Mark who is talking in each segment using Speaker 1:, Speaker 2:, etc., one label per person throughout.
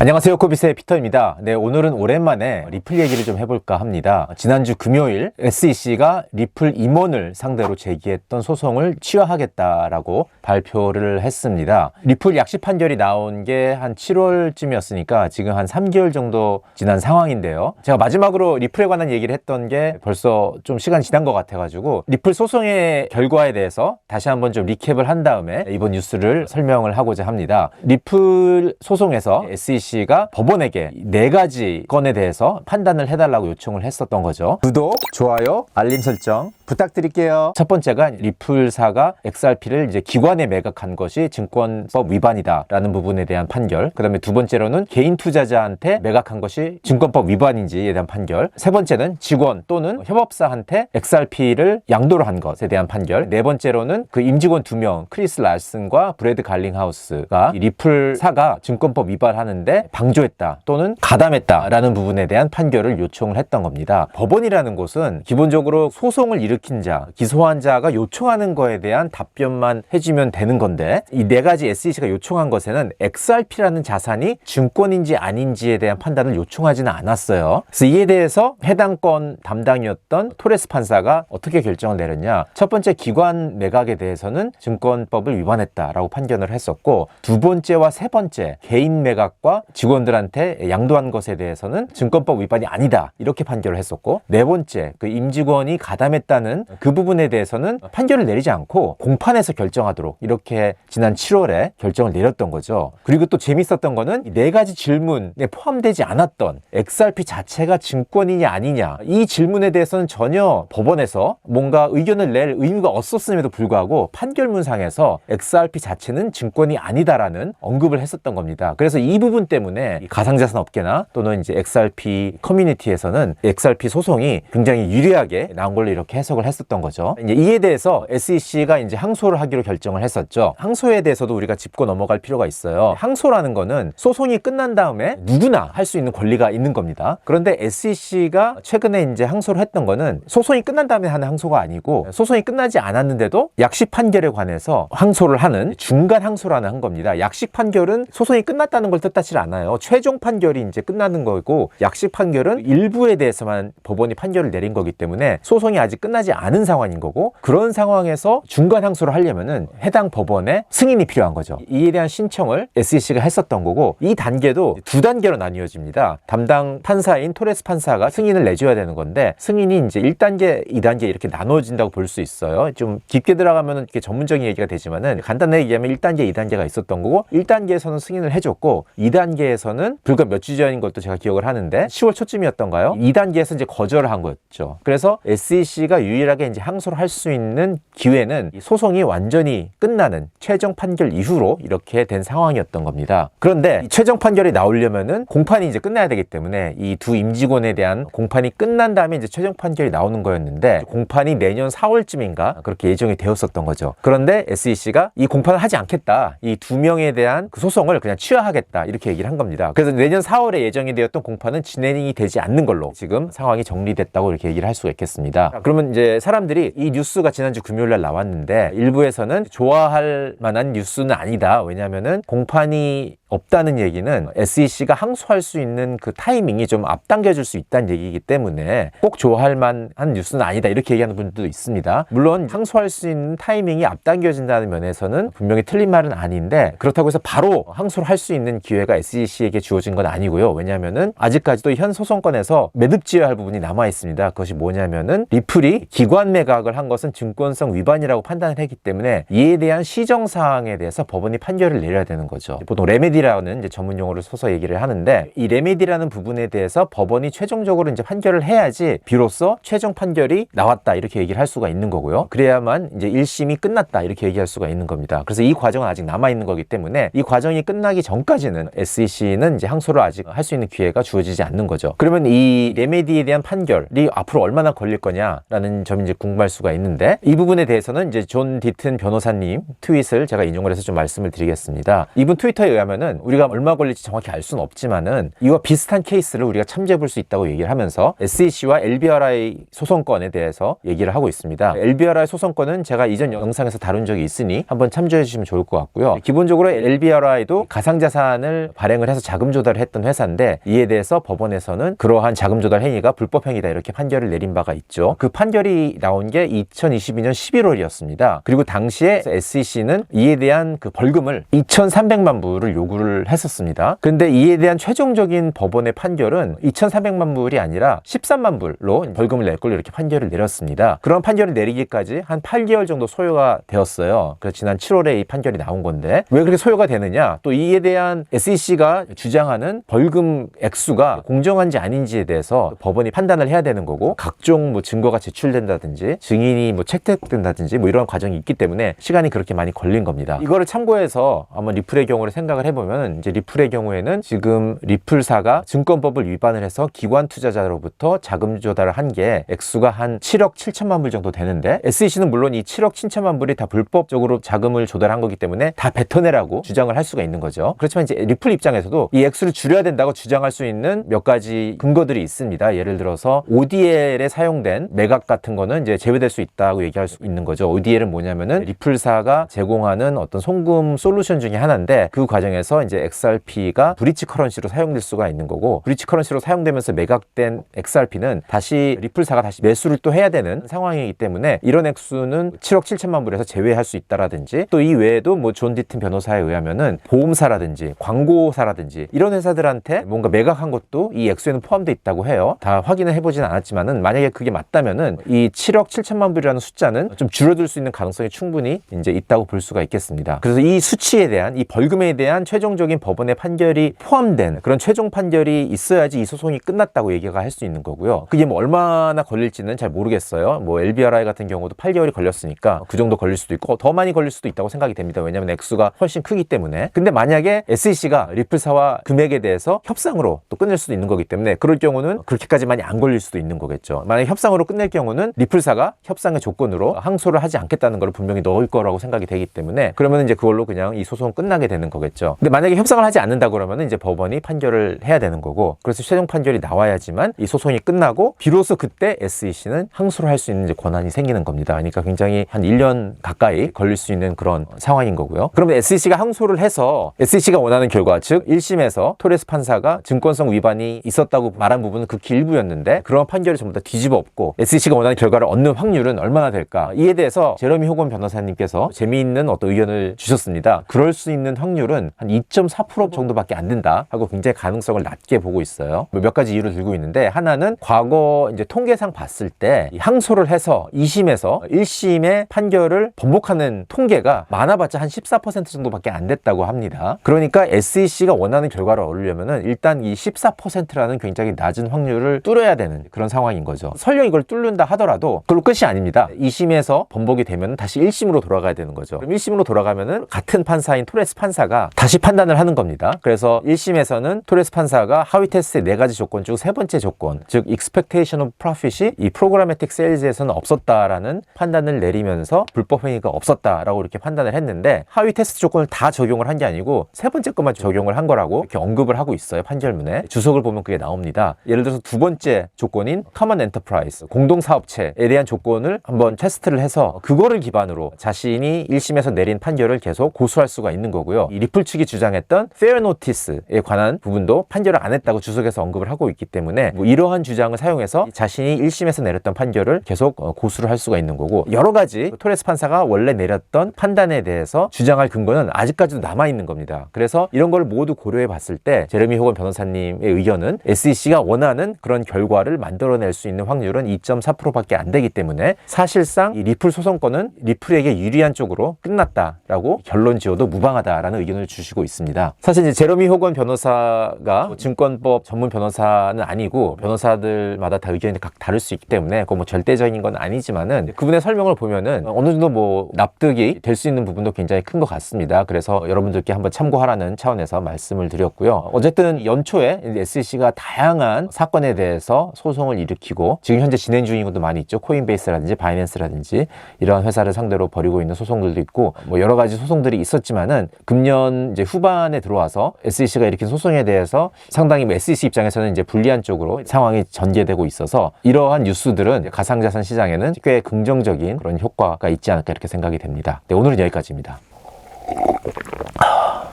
Speaker 1: 안녕하세요, 코비스의 피터입니다. 네, 오늘은 오랜만에 리플 얘기를 좀 해볼까 합니다. 지난주 금요일 SEC가 리플 임원을 상대로 제기했던 소송을 취하하겠다라고 발표를 했습니다. 리플 약식 판결이 나온 게 한 7월쯤이었으니까 지금 한 3개월 정도 지난 상황인데요. 제가 마지막으로 리플에 관한 얘기를 했던 게 벌써 좀 시간이 지난 것 같아가지고 리플 소송의 결과에 대해서 다시 한번 좀 리캡을 한 다음에 이번 뉴스를 설명을 하고자 합니다. 리플 소송에서 SEC가 법원에게 4가지 건에 대해서 판단을 해달라고 요청을 했었던 거죠. 구독, 좋아요, 알림 설정 부탁드릴게요. 첫 번째가 리플사가 XRP를 이제 기관에 매각한 것이 증권법 위반이다라는 부분에 대한 판결. 그 다음에 두 번째로는 개인 투자자한테 매각한 것이 증권법 위반인지에 대한 판결. 세 번째는 직원 또는 협업사한테 XRP를 양도를 한 것에 대한 판결. 네 번째로는 그 임직원 2명 크리스 랄슨과 브래드 갈링하우스가 리플사가 증권법 위반하는데 방조했다 또는 가담했다라는 부분에 대한 판결을 요청을 했던 겁니다. 법원이라는 곳은 기본적으로 소송을 일으킨 자, 기소한 자가 요청하는 거에 대한 답변만 해주면 되는 건데 이 4가지 SEC가 요청한 것에는 XRP라는 자산이 증권인지 아닌지에 대한 판단을 요청하지는 않았어요. 그래서 이에 대해서 해당 건 담당이었던 토레스 판사가 어떻게 결정을 내렸냐. 첫 번째 기관 매각에 대해서는 증권법을 위반했다라고 판결을 했었고, 두 번째와 세 번째 개인 매각과 직원들한테 양도한 것에 대해서는 증권법 위반이 아니다 이렇게 판결을 했었고, 네 번째 그 임직원이 가담했다는 그 부분에 대해서는 판결을 내리지 않고 공판에서 결정하도록 이렇게 지난 7월에 결정을 내렸던 거죠. 그리고 또 재밌었던 거는 이 4가지 질문에 포함되지 않았던 XRP 자체가 증권이냐 아니냐, 이 질문에 대해서는 전혀 법원에서 뭔가 의견을 낼 의무가 없었음에도 불구하고 판결문상에서 XRP 자체는 증권이 아니다라는 언급을 했었던 겁니다. 그래서 이 부분 때문에 가상자산 업계나 또는 이제 XRP 커뮤니티에서는 XRP 소송이 굉장히 유리하게 나온 걸로 이렇게 해석을 했었던 거죠. 이제 이에 대해서 SEC가 이제 항소를 하기로 결정을 했었죠. 항소에 대해서도 우리가 짚고 넘어갈 필요가 있어요. 항소라는 거는 소송이 끝난 다음에 누구나 할 수 있는 권리가 있는 겁니다. 그런데 SEC가 최근에 이제 항소를 했던 거는 소송이 끝난 다음에 하는 항소가 아니고 소송이 끝나지 않았는데도 약식 판결에 관해서 항소를 하는 중간 항소라는 한 겁니다. 약식 판결은 소송이 끝났다는 걸 뜻하지 않아요. 최종 판결이 이제 끝나는 거고, 약식 판결은 일부에 대해서만 법원이 판결을 내린 거기 때문에 소송이 아직 끝나지 않은 상황인 거고, 그런 상황에서 중간 항소를 하려면은 해당 법원의 승인이 필요한 거죠. 이에 대한 신청을 SEC가 했었던 거고, 이 단계도 2단계로 나뉘어집니다. 담당 판사인 토레스 판사가 승인을 내줘야 되는 건데, 승인이 이제 1단계, 2단계 이렇게 나눠진다고 볼 수 있어요. 좀 깊게 들어가면은 이렇게 전문적인 얘기가 되지만은 간단하게 얘기하면 1단계, 2단계가 있었던 거고, 1단계에서는 승인을 해줬고 2단계에서는 불과 몇 주 전인 것도 제가 기억을 하는데 10월 초쯤이었던가요? 2단계에서 이제 거절을 한 거였죠. 그래서 SEC가 유일하게 이제 항소를 할 수 있는 기회는 이 소송이 완전히 끝나는 최종 판결 이후로 이렇게 된 상황이었던 겁니다. 그런데 이 최종 판결이 나오려면은 공판이 이제 끝나야 되기 때문에 이 두 임직원에 대한 공판이 끝난 다음에 이제 최종 판결이 나오는 거였는데, 공판이 내년 4월쯤인가 그렇게 예정이 되었었던 거죠. 그런데 SEC가 이 공판을 하지 않겠다, 이 2명에 대한 그 소송을 그냥 취하하겠다 이렇게 얘기를 한 겁니다. 그래서 내년 4월에 예정이 되었던 공판은 진행이 되지 않는 걸로 지금 상황이 정리됐다고 이렇게 얘기를 할 수가 있겠습니다. 그러면 이제 사람들이 이 뉴스가 지난주 금요일날 나왔는데 일부에서는 좋아할 만한 뉴스는 아니다. 왜냐하면은 공판이 없다는 얘기는 SEC가 항소할 수 있는 그 타이밍이 좀 앞당겨질 수 있다는 얘기이기 때문에 꼭 좋아할 만한 뉴스는 아니다 이렇게 얘기하는 분들도 있습니다. 물론 항소할 수 있는 타이밍이 앞당겨진다는 면에서는 분명히 틀린 말은 아닌데, 그렇다고 해서 바로 항소를 할 수 있는 기회가 SEC에게 주어진 건 아니고요. 왜냐하면은 아직까지도 현 소송권에서 매듭지어야 할 부분이 남아 있습니다. 그것이 뭐냐면은 리플이 기관 매각을 한 것은 증권성 위반이라고 판단을 했기 때문에 이에 대한 시정사항에 대해서 법원이 판결을 내려야 되는 거죠. 보통 레메디라는 이제 전문 용어를 써서 얘기를 하는데, 이 레메디라는 부분에 대해서 법원이 최종적으로 이제 판결을 해야지 비로소 최종 판결이 나왔다 이렇게 얘기를 할 수가 있는 거고요. 그래야만 이제 1심이 끝났다 이렇게 얘기할 수가 있는 겁니다. 그래서 이 과정은 아직 남아 있는 거기 때문에 이 과정이 끝나기 전까지는 SEC는 이제 항소를 아직 할 수 있는 기회가 주어지지 않는 거죠. 그러면 이 레메디에 대한 판결이 앞으로 얼마나 걸릴 거냐라는 점이 이제 궁금할 수가 있는데, 이 부분에 대해서는 이제 존 디튼 변호사님 트윗을 제가 인용을 해서 좀 말씀을 드리겠습니다. 이분 트위터에 의하면은 경우에는 우리가 얼마 걸릴지 정확히 알 수는 없지만은 이와 비슷한 케이스를 우리가 참조해 볼 수 있다고 얘기를 하면서 SEC와 LBRI 소송건에 대해서 얘기를 하고 있습니다. LBRI 소송건은 제가 이전 영상에서 다룬 적이 있으니 한번 참조해 주시면 좋을 것 같고요. 기본적으로 LBRI도 가상자산을 발행을 해서 자금 조달을 했던 회사인데 이에 대해서 법원에서는 그러한 자금 조달 행위가 불법 행위다 이렇게 판결을 내린 바가 있죠. 그 판결이 나온 게 2022년 11월이었습니다. 그리고 당시에 SEC는 이에 대한 그 벌금을 2,300만 불을 요구를 했었습니다. 근데 이에 대한 최종적인 법원의 판결은 2,300만 불이 아니라 13만 불로 벌금을 낼 걸로 이렇게 판결을 내렸습니다. 그런 판결을 내리기까지 한 8개월 정도 소요가 되었어요. 그래서 지난 7월에 이 판결이 나온 건데 왜 그렇게 소요가 되느냐? 또 이에 대한 SEC가 주장하는 벌금 액수가 공정한지 아닌지에 대해서 법원이 판단을 해야 되는 거고 각종 뭐 증거가 제출된다든지 증인이 뭐 채택된다든지 뭐 이런 과정이 있기 때문에 시간이 그렇게 많이 걸린 겁니다. 이거를 참고해서 한번 리플의 경우를 생각을 해보면 이제 리플의 경우에는 지금 리플사가 증권법을 위반을 해서 기관 투자자로부터 자금 조달을 한 게 액수가 한 7억 7천만 불 정도 되는데 SEC는 물론 이 7억 7천만 불이 다 불법적으로 자금을 조달한 거기 때문에 다 뱉어내라고 주장을 할 수가 있는 거죠. 그렇지만 이제 리플 입장에서도 이 액수를 줄여야 된다고 주장할 수 있는 몇 가지 근거들이 있습니다. 예를 들어서 ODL에 사용된 매각 같은 거는 이제 제외될 수 있다고 얘기할 수 있는 거죠. ODL은 뭐냐면은 리플사가 제공하는 어떤 송금 솔루션 중에 하나인데 그 과정에서 이제 XRP가 브리치 커런시로 사용될 수가 있는 거고 브리치 커런시로 사용되면서 매각된 XRP는 다시 리플사가 다시 매수를 또 해야 되는 상황이기 때문에 이런 액수는 7억 7천만 불에서 제외할 수 있다라든지 또 이 외에도 뭐 존 디튼 변호사에 의하면은 보험사라든지 광고사라든지 이런 회사들한테 뭔가 매각한 것도 이 액수에는 포함되어 있다고 해요. 다 확인을 해보진 않았지만은 만약에 그게 맞다면은 이 7억 7천만 불이라는 숫자는 좀 줄어들 수 있는 가능성이 충분히 이제 있다고 볼 수가 있겠습니다. 그래서 이 수치에 대한 이 벌금에 대한 최종적인 법원의 판결이 포함된 그런 최종 판결이 있어야지 이 소송이 끝났다고 얘기가 할 수 있는 거고요. 그게 뭐 얼마나 걸릴지는 잘 모르겠어요. 뭐 LBRI 같은 경우도 8개월이 걸렸으니까 그 정도 걸릴 수도 있고 더 많이 걸릴 수도 있다고 생각이 됩니다. 왜냐하면 액수가 훨씬 크기 때문에. 근데 만약에 SEC가 리플사와 금액에 대해서 협상으로 또 끝낼 수도 있는 거기 때문에 그럴 경우는 그렇게까지 많이 안 걸릴 수도 있는 거겠죠. 만약에 협상으로 끝낼 경우는 리플사가 협상의 조건으로 항소를 하지 않겠다는 걸 분명히 넣을 거라고 생각이 되기 때문에 그러면 이제 그걸로 그냥 이 소송 끝나게 되는 거겠죠. 근데 만약에 협상을 하지 않는다 그러면 이제 법원이 판결을 해야 되는 거고 그래서 최종 판결이 나와야지만 이 소송이 끝나고 비로소 그때 SEC는 항소를 할 수 있는 이제 권한이 생기는 겁니다. 그러니까 굉장히 한 1년 가까이 걸릴 수 있는 그런 상황인 거고요. 그러면 SEC가 항소를 해서 SEC가 원하는 결과 즉 1심에서 토레스 판사가 증권성 위반이 있었다고 말한 부분은 극히 일부였는데 그런 판결이 전부 다 뒤집어 엎고 SEC가 원하는 결과를 얻는 확률은 얼마나 될까? 이에 대해서 제러미 호건 변호사님께서 재미있는 어떤 의견을 주셨습니다. 그럴 수 있는 확률은 한 2.4% 정도밖에 안 된다 하고 굉장히 가능성을 낮게 보고 있어요. 몇 가지 이유를 들고 있는데 하나는 과거 이제 통계상 봤을 때 항소를 해서 2심에서 1심의 판결을 번복하는 통계가 많아봤자 한 14% 정도밖에 안 됐다고 합니다. 그러니까 SEC가 원하는 결과를 얻으려면은 일단 이 14%라는 굉장히 낮은 확률을 뚫어야 되는 그런 상황인 거죠. 설령 이걸 뚫는다 하더라도 그걸로 끝이 아닙니다. 2심에서 번복이 되면 다시 1심으로 돌아가야 되는 거죠. 그럼 1심으로 돌아가면은 같은 판사인 토레스 판사가 다시 판단을 하는 겁니다. 그래서 1심에서는 토레스 판사가 하위 테스트의 4가지 조건 중 3번째 조건, 즉 expectation of profit이 이 프로그래매틱 세일즈에서는 없었다라는 판단을 내리면서 불법 행위가 없었다라고 이렇게 판단을 했는데 하위 테스트 조건을 다 적용을 한 게 아니고 3번째 것만 적용을 한 거라고 이렇게 언급을 하고 있어요. 판결문에 주석을 보면 그게 나옵니다. 예를 들어서 2번째 조건인 common enterprise, 공동사업체에 대한 조건을 한번 테스트를 해서 그거를 기반으로 자신이 1심에서 내린 판결을 계속 고수할 수가 있는 거고요. 이 리플 측이 주장했던 fair notice에 관한 부분도 판결을 안 했다고 주석에서 언급을 하고 있기 때문에 뭐 이러한 주장을 사용해서 자신이 1심에서 내렸던 판결을 계속 고수를 할 수가 있는 거고 여러 가지 토레스 판사가 원래 내렸던 판단에 대해서 주장할 근거는 아직까지도 남아있는 겁니다. 그래서 이런 걸 모두 고려해 봤을 때 제레미 호건 변호사님의 의견은 SEC가 원하는 그런 결과를 만들어낼 수 있는 확률은 2.4%밖에 안 되기 때문에 사실상 이 리플 소송권은 리플에게 유리한 쪽으로 끝났다라고 결론 지어도 무방하다라는 의견을 주시고 있습니다. 사실 이제 제레미 호건 변호사가 증권법 전문 변호사는 아니고 변호사들마다 다 의견이 각 다를 수 있기 때문에 그거 뭐 절대적인 건 아니지만은 그분의 설명을 보면은 어느 정도 뭐 납득이 될 수 있는 부분도 굉장히 큰 것 같습니다. 그래서 여러분들께 한번 참고하라는 차원에서 말씀을 드렸고요. 어쨌든 연초에 SEC가 다양한 사건에 대해서 소송을 일으키고 지금 현재 진행 중인 것도 많이 있죠. 코인베이스라든지 바이낸스라든지 이런 회사를 상대로 벌이고 있는 소송들도 있고 뭐 여러 가지 소송들이 있었지만은 금년 이제 후반에 들어와서 SEC가 일으킨 소송에 대해서 상당히 SEC 입장에서는 이제 불리한 쪽으로 상황이 전개되고 있어서 이러한 뉴스들은 가상자산 시장에는 꽤 긍정적인 그런 효과가 있지 않을까 이렇게 생각이 됩니다. 네, 오늘은 여기까지입니다.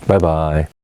Speaker 1: 바이바이.